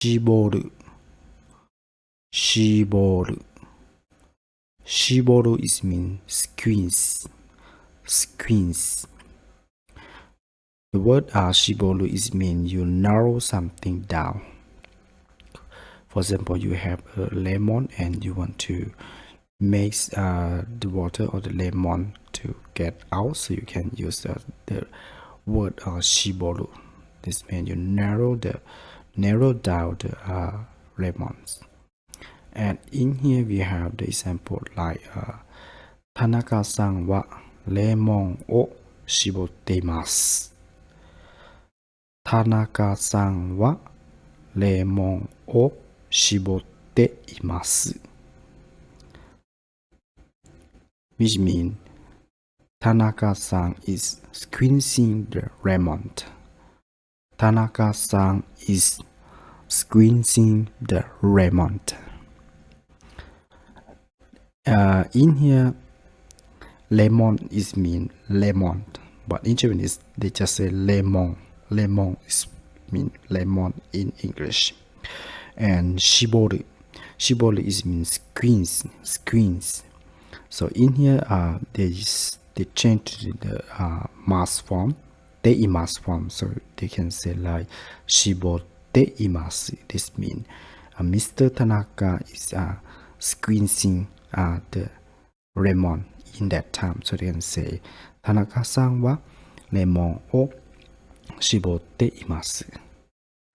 絞る、絞る。絞る is mean squeeze, squeeze. The word 絞る is mean you narrow something down. For example, you have a lemon and you want to mix the water or the lemon to get out, so you can use the word 絞る. This means you narrow down the lemons. And in here we have the example like 田中さんはレモンを絞っています。田中さんはレモンを絞っています。Which means 田中さん is squeezing the lemon. 田中さん is squeezing the lemon. In here, lemon is mean lemon, but in Japanese they just say lemon. Lemon is mean lemon in English. And shiboru, shiboru is mean squeeze, squeeze. So in here, they change to the mass form, teimasu form. So they can say like shibotte imasu. This means Mr. Tanaka is squeezing the lemon in that time. So they can say 田中さんはレモンを絞っています。